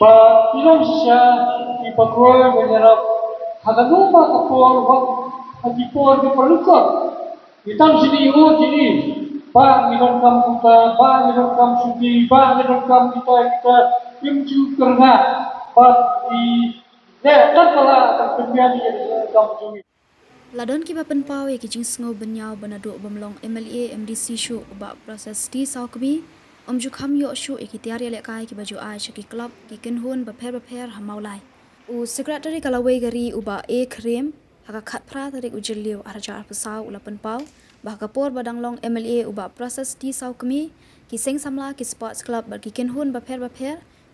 pa ilang siya ipagroy menyerap haganuma kapor wag agipor di perlukot itang sini jadi ba milon kam kita ba milon kam sudi ba milon kam kita imju kerna ba di kan pala terpimpian di kam jumi Ladon ki bapen pau ye kijing sngo benyau banaduk bamlong MLA MDC shu ba proses di saukmi omju kham yo shu ekitiar ye kai ki baju ai shaki club ki kenhun ba pher hamaulai u secretary kalawai gari uba e khrem haka khat phra tarik ujilliu arja arpasau ulapan pau ba kapor badanglong MLA uba proses di saukmi ki seng samla ki sports club ba ki kenhun ba pher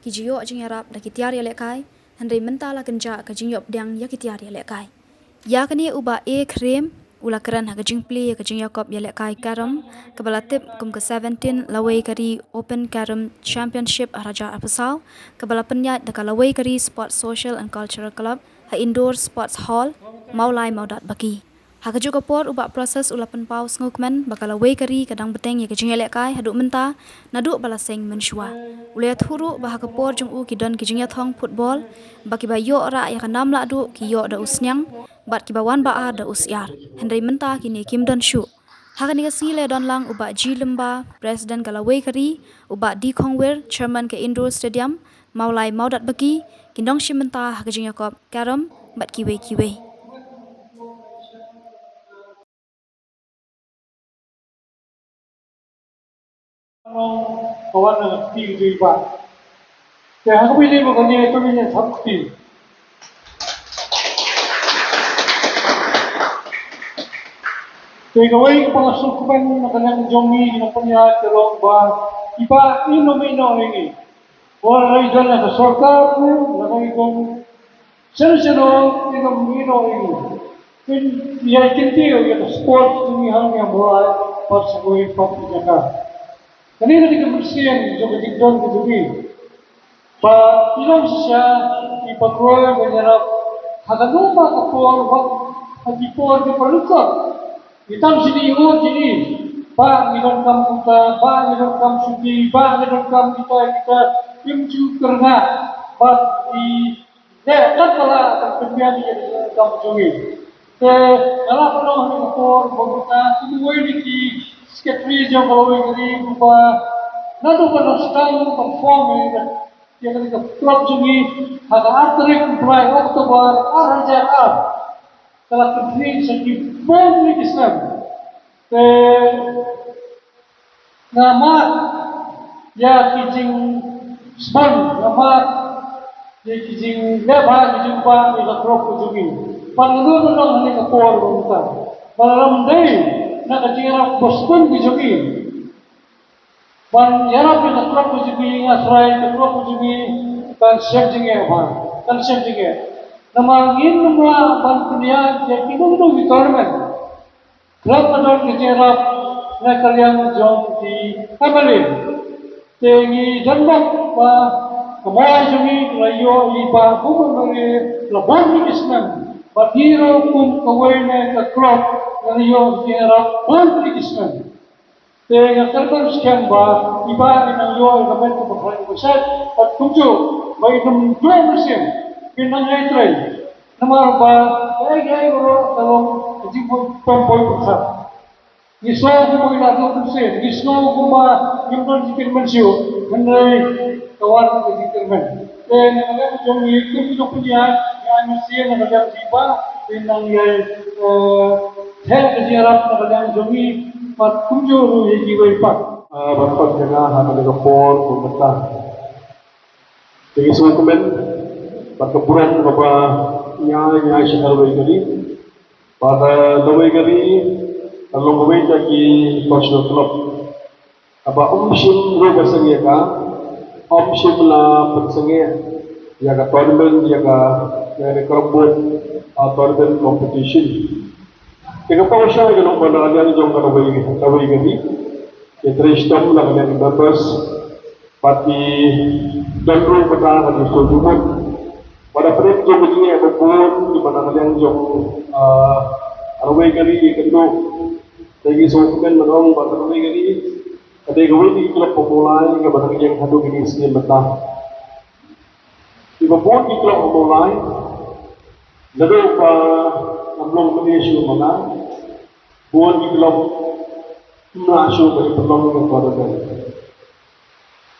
ki jiyo ajing yarap da ki tiar ye kai handai mentala kenja ka jingyop dyang ya ki tiar ye kai yakni uba e khrem ula keran ha jing play ka jing yakop yale kai karam kabala tip kum ke 17 lawai kari open karam championship araja apasau kabala penyat da lawai kari sport social and cultural club ha indoor sports hall maulai maudat baki ha ka juga por uba proses ulapan pau ngukmen bakala lawai kari kadang beteng ye ka jing yale kai haduk menta naduk bala seng menshua ule thuru bah ka por jung u ki don ki jing ya thong football baki ba yo ra ya ka nam la du ki yo da usnyang bat ki bawan ba ada usyar hendai menta kini kim don shu hakani ka sile don lang uba ji lemba president kalawai kari uba di khongwer chairman ke indoor stadium maulai maudat baki kindong shimenta hakajing yakop karam bat kiwe kawan na ti ba kaya ako pili mo kanya ito niya sakti kaya gawin ko pang sukupan na kanyang jomi na kanya karong ba iba ino ini wala rin dyan na kasorka na kayo kong sino ino ini kaya kintiyo yung sport tumihang niya buhay para sa gawin pang ka kanina di kebersihan juga digdon ke dubi pa ilang siya ipagroy menyerap haganuma kapor wag agipor di perlukot itang sini jadi ba milon kam kita ba milon kam sudi ba milon kam kita imju kerna ba di kan pala terpimpian di kam jumi ala penuh ni kapor bogota tuwai di secretary jong kalawai gari upa nado pa style perform ya kali ka club jumi hada atrik Februari Oktober araja up kala kini segi family Islam ngamat ya kijing spon ngamat ya kijing leba kijing pa ya club jumi pangulo nang ni kapor bogota malam day nakatira Boston bijogi ban yarap na club bijogi asrai na club bijogi kan shifting namangin nama ban punya jadi itu tournament club adon kitira na kalyang jong di kamali tengi janbak pa kamay jogi layo ipa bumari labon islam batiro kum kawai na club Naliyo kira one Islam. Tenga kalban sekian ba iba inang yo ilamen ko bakal besar at tujuh bayi enam dua musim pinang etray namar ba ay bro talong jibut pompoy besar. Gisno ko mo ilado musim gisno ko ba yung don jikin mansyo henday kawan ko jikin man. Tenga nga jong itu punya yang musim na kadang iba pinang Hel keziarah na kanyang jogi at kunjuru hijiway pa. Bapak kena hana negapor pembentan. Jadi semua komen berkeburan kepada yang syekh alway kali. Pada alway kali along alway jadi cultural club. Apa umsim ro bersengnya ka umsim la bersengnya ya ka tournament ya ka kelompok tournament competition. Kaya pa siya ganun pa na kanyang yung kaway gani. Itristom na kanyang members. Pati danro pa ka kanyang sojumot. Pada perit yung begini apapun di mana kanyang yung kaway gani ikendo. Lagi sokukan manong pada kaway gani. Ada gawin di klub pemulai ke batang yang hadu ini sini betah. Iba pun di klub pemulai, lalu pa namlong Malaysia mana, buat di klub Malaysia bagi pelong yang tournament.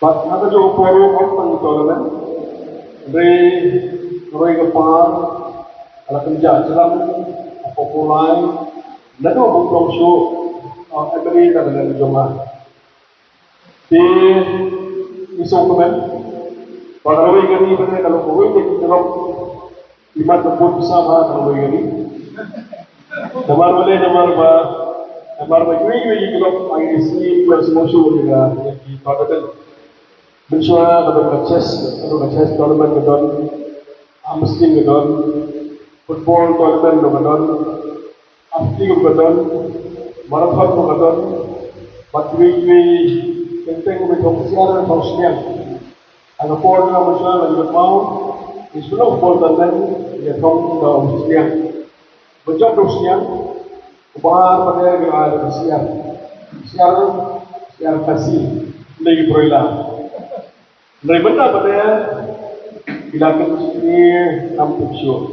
But ada jo poro orang di tournament, Roy Gapar, ala kerja jelang pemulai, lalu pelong show, every dengan jemaah. Di isong naman, pag-away gani ba na kalau kaway na kitarap, imat na po sama kaway gani. Namar ba, yung kitarap ang isi plus motion nga yung katagal. Bensya kada chess tournament ka doon, amsting ka doon, football tournament ka doon, afting ka doon, marathon ka doon, pag-away Tentang berkompetisian sosial. Ada pun nama saya lagi mau, sebelum bertanding dia kaum dalam sosial. Berjumpa sosial, ubah pada yang ada sosial. Sosial kasih lagi berulang. Dari benda pada bila ini nampak show.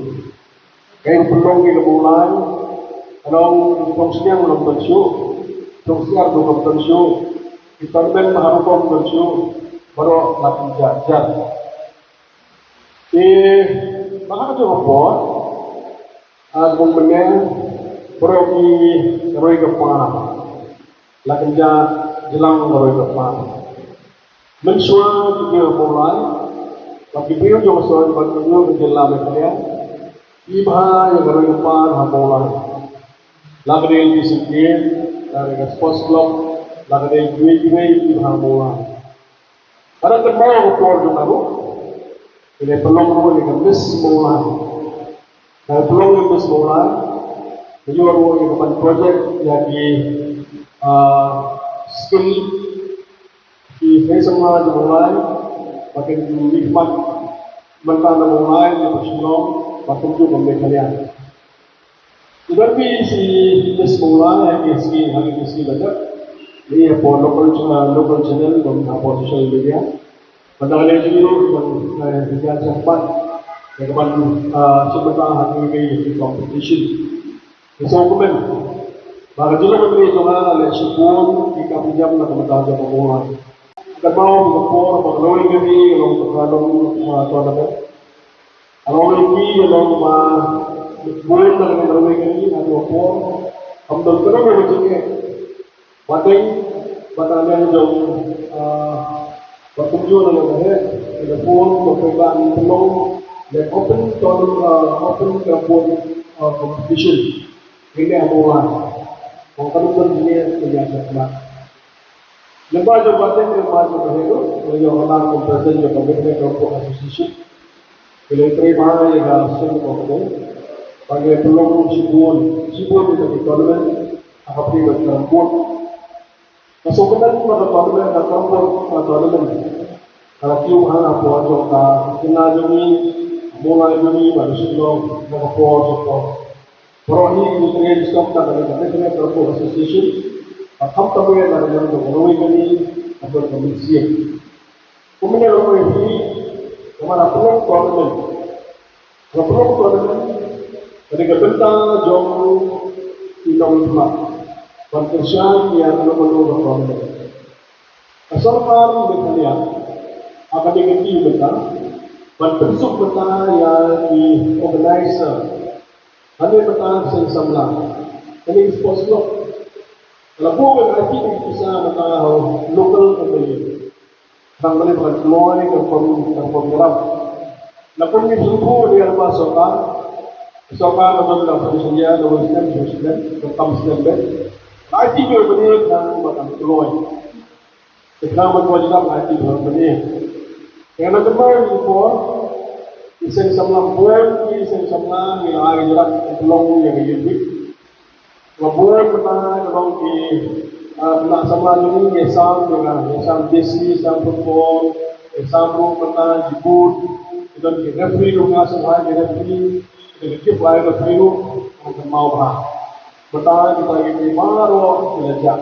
Kayak pelong kita mulai, kalau sosial belum show, sosial belum show. Kita men maharupon bersyukur baru lakukan jajan. Maka tu apa? Aku menang beroki roi kepala. Lakukan jelang roi kepala. Mensua juga mulai. Bagi beliau juga soal bagi jelang mereka. Iba yang roi kepala mulai. Lakukan di sekian dari sports club. Lagay duwe-duwe di hamuan. Para kenal ko do nabo. Ile pelong mo ni kambis mula. Na pelong ni kambis mula. Beliau ro ni kapan project jadi skill di semua di mulai makin nikmat mentana mulai di Pusulong makin juga kalian. Tetapi si kambis mula yang ski banyak ini apa local channel dan apa social media. Pada kali ini kita sempat dengan sebentar hari ini competition. Bisa komen. Bagi juga memberi jangan oleh sipun jika pinjam nak mengajar pemula. Kita mau berpor berloi ini long tournament. Kalau ini long bulan dengan berloi ini ada por. Ambil kerana macamnya. Batang jauh berkunjung dengan mereka, telepon, perkembangan pelong, dan open competition. Ini amuan. Orang ini terbiasa nak. Lepas jabatan itu, beliau orang kompetensi juga memiliki kelompok asosiasi. Beliau terima yang hasil kompeten. Bagi pelong sibun itu di tournament. Apa pun bercampur. Kesulitan pada tournament atau tournament. Kalau kiu hana puas jangka, kena jumi, mulai jumi baru sebelum puas. Kalau ini kita stop tak ada kita terus association. Kamu tahu yang ada yang berlalu ini atau komisi. Kemudian lalu ini kemana pelong tournament. Kalau pelong tournament, ketika tentang jom indah Perkesian yang menurut orang asalkan berkalian akan diganti betul, bentuk betul yang di organizer, ada betul sensabla, ini sports club. Kalau bukan arti bisa betul local company, orang boleh berkeluar ke program. Namun ini semua dia masuk sokan atau dalam sejarah domisili berkamp IT berbeda dengan batang keluar. Sekarang berkewajiban IT berbeda. Kerana kemarin impor, isen samlang buat, isen samlang yang ada jarak belum yang hidup. Buat pernah kalau di nak samlang ini yesam dengan yesam desi, yesam football, yesam pernah jibut, dan referee rumah semua referee, kita play referee untuk mau bah. Bertahan kita ini baru belajar.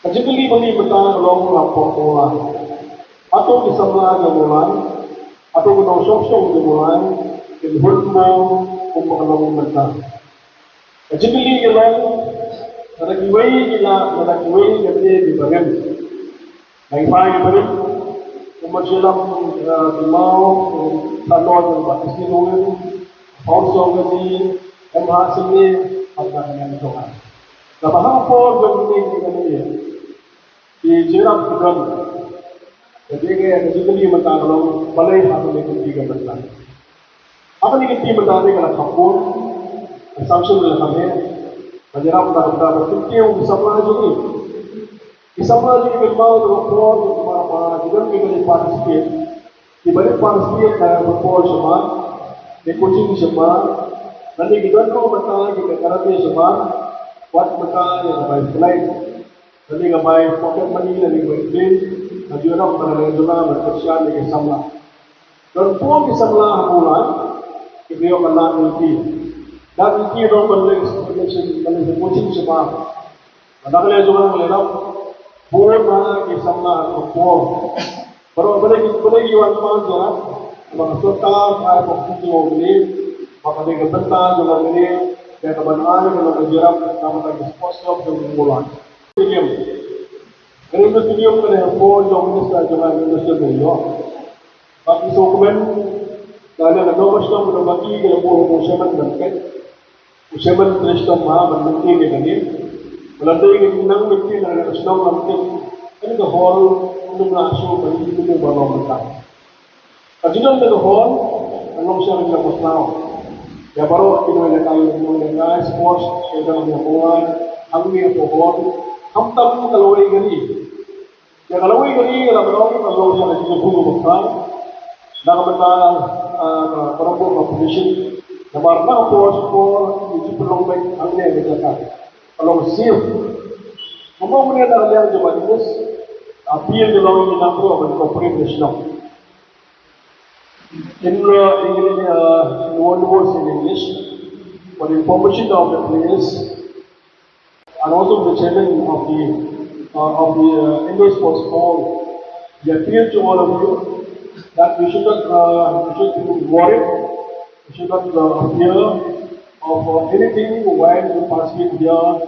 Kajibili bani betang long lampau bola. Atau di sebelah jamulan, atau gunung sok-sok jamulan, di hulmo kumpulan betang. Kajibili jalan, narakiway gede di bagian. Naipai bagian, kumacilam dimau, salon yang batis di luar, also gede, hasilnya agak yang Tuhan. Kapahang po yung di Jerap Kudan. Jadi kaya nasikali matang balay sa ating kutiga bantan. Apa ni kita matang kalau kapur, assumption nila kami. Majerap na kita berfikir yung isama juga. Isama juga kita mau berpor, kita juga participate. Dibalik participate na berpor sama, di coaching sama. Nanti kita ko matang kita karate sama. What maka yang baik selain nanti gamai pocket money nanti baik bin najuran pada najuran berkesian dengan samla dan pun di samla bulan kita yang kena nanti dan nanti orang balik balik coaching semua ada kali juga melihat pun mana di samla pun baru balik iwan panja maka total saya fokus di maka dia kebentar juga ini kaya kebenaran kalau berjarak nama lagi sponsor dan bulan. Stadium. Ini stadium kan yang pun yang minister jangan minister beliau. Bagi dokumen dari ada dua stadium berbagi kalau pun usahaman berkat, usahaman teruskan maha bermenti begini. Melalui ini nang mesti dari stadium berkat. Ini ke hall untuk langsung bagi itu baru berkat. Kajian ke hall, kalau saya tidak tahu. Ya baru inuilekai sports sedang melakukan angin pohon hamtam kalori gani ya kalori gani kalau kalau yang di kubu besar nak betul perempuan position nampak sports di pelong baik angin berjalan kalau siap semua mereka yang coba ini appeal dalam ini nak buat corporate national in one words in English, for the information of the players and also the chairman of the Indo Sports Hall, we appeal to all of you that we should not be worried, we should not fear of anything while we participate here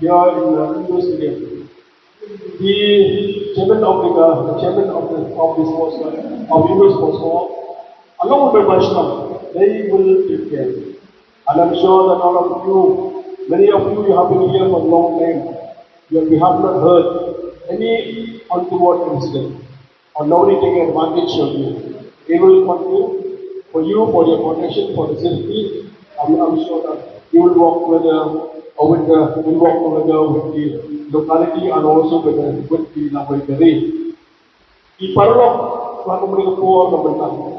in the Indo Stadium. The chairman of the sports of Indo Sports Hall. Along with the Vaishnav, they will take care. And I'm sure that all of you, many of you have been here for a long time. You have not heard any untoward incident or nobody taking advantage of you. They will continue for you, for your protection, for the safety. I'm sure that you will walk with the locality and also with the Navaigari. Di Parlok, telah memberi kepuasan pemerintah.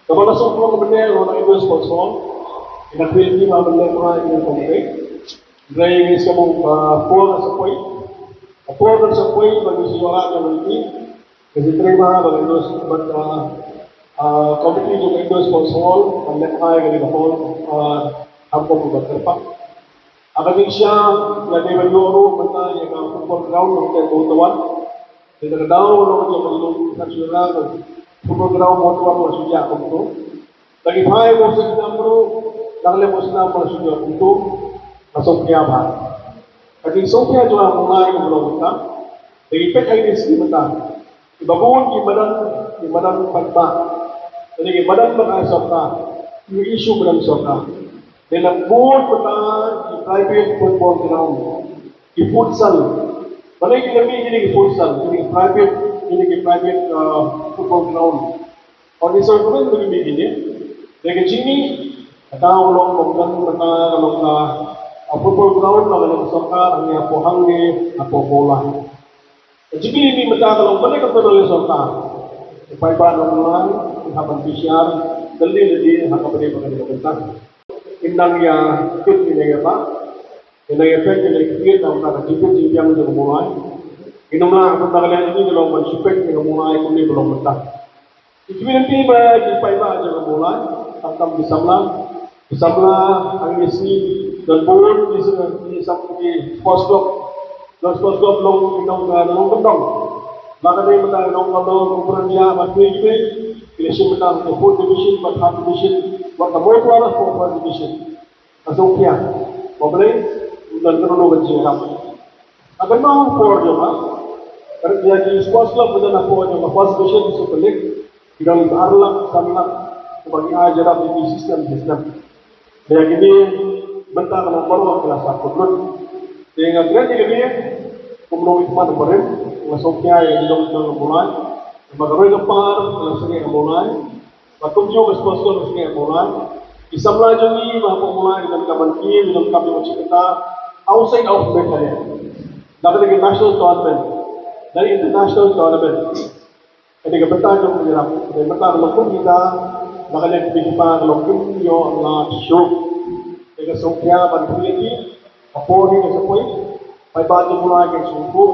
Kalau masuk ke benda orang Indo Sports Hall, kita pilih lima benda orang yang konkret. Dari ini semua puan dan sepoi bagi seorang yang memiliki diterima bagi Indo komite juga Indo Sports Hall dan lepai dari hall hampir juga terpak. Akan siya lagi berdua benda yang football ground untuk kebutuhan. Kita tahu orang yang belum nasional. Football ground motor masuknya untuk lagi hai musim namru dalam musim masuknya untuk masuk kiamat. Jadi sopnya juga mulai belum kita. Jadi pek ini sih betul. Dibangun di badan pagba. Jadi di badan pagkasokta, yung isu badan sokta. Dalam board betul di private football ground, di futsal. Balik kami ini di futsal, di private football ground. Kalau di sana pun begini, dari sini tahu long football ground kalau soccer hanya pohangge atau bola. Jadi ini mereka kalau balik ke dalam soccer, supaya bahan haban PCR, dalil hak pada pemerintah. Indang ya kit ini apa? Indang efek ini kit dalam kata jipit yang mulai. Inumlah pertanyaan ini kalau mensupport yang mulai kini belum mentah. Itu nanti bagi payah jangan mulai, tentang disamlah angin dan board di sports club Los Bosco long nong kendong. Maka dia betul nong kalau kumpulan dia batu itu, election betul ke fourth division, but half division, buat kamu itu adalah fourth division. Asal kia, boleh dan terlalu kecil ram. Agar mau for jema, kerja di sports club betul nak for jema first division Super League, tidak harlah samlah bagi ajar di sistem. Dia gini bentar nak baru kelas satu dulu. Dia kerja gini, kumulong itu mana beren, masuknya yang dong mulai, magaroy kapar, langsungnya mulai, batum juga sports club langsungnya mulai. Isang lagi ni mulai dengan kawan ini, dengan kami macam kita outside of Bengkulu. Dapat lagi national tournament, dari international tournament. Jadi kebetulan yang menyerap, kebetulan lokal kita, makanya kita lokal yo na show. Jadi sokya bantu ini, apa ni kesempoi, pai bantu mulai ke suku.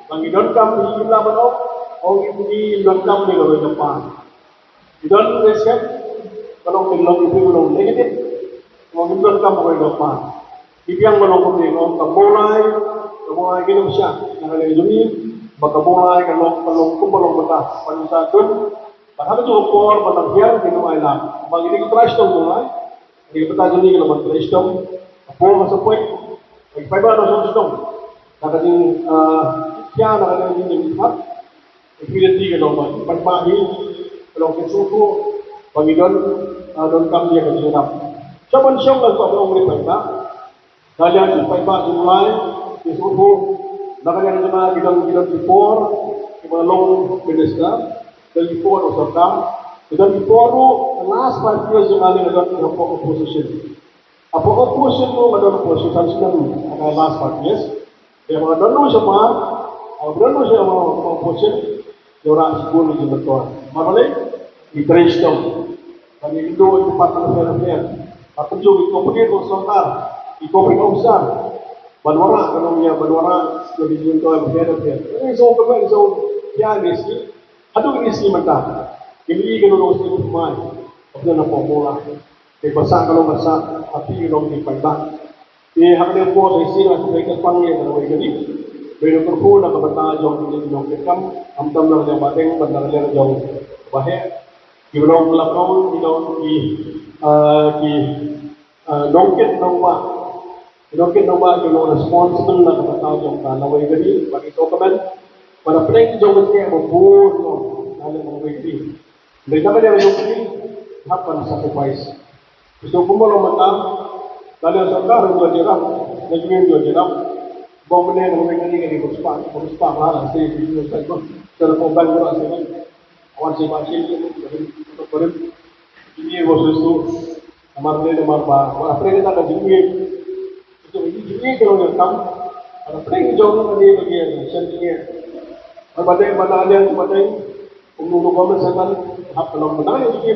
Bagi don kami kita mana, orang ini don kami kalau depan. Don resep. Kalau belum itu belum negatif, mungkin kamu boleh dapat. Ibiang belum belum kamu mulai gini bisa. Yang ada ini, baka mulai kalau belum betah. Pada saat itu, bahkan juga por menanggiar gini mulai. Bagi ini kita terus mulai. Ini betah jadi kalau terus por masuk poin. Bagi fiber harus terus. Kata ini, kia nak ada ini lihat. Ini kalau pagi kalau kesuku bagi don kami yang berjenam. Cuman siang kalau orang boleh baca, kalian baca mulai di suku, nakalian cuma bidang before, kita long berdeskan, dan before osaka, dan before last 5 years yang ada dengan opposition. Apa opposition tu ada opposition sedang ada last 5 years. Yang ada dulu sama, berapa sama opposition, orang sepuluh je betul. Maklum, di trace down. Kami itu tempat transfer. Aku juga ikut itu sontar, ikut usah. Banwara kalau dia banwara jadi junto berada. Ini so kami so ya nisi. Aduh nisi mentah. Ini kalau nasi mai. Apa nak pola. Besar kalau besar, tapi kalau di pandang. Ini haknya pun nisi lah mereka panggil kalau jadi. Beri perpu nak bertanya jom kita. Amtam nak yang bateng, bandar yang jauh bahaya. Kita melakukan di dongket nomba kita responsible na kapatawag na naway gani bagi dokumen pada pleng jom kaya mabur no nalang mga wigli. Hindi naman yung wigli hapan sacrifice. Gusto pumulong mata nalang sa karong gajiram naging gajiram bawang na yung wigli gani kuspa mahalang sa yung sa ko sa po bang mo sa awan si Masil untuk beri ini proses itu nomor apa kita ada juga itu ini kalau yang kamu ada pernah jauh dari bagian sendiri ada yang umum government sekarang hak kalau menang ini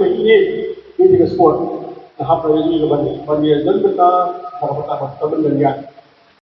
bagi sport hak dari ini bagian dan kita harus dapat teman dan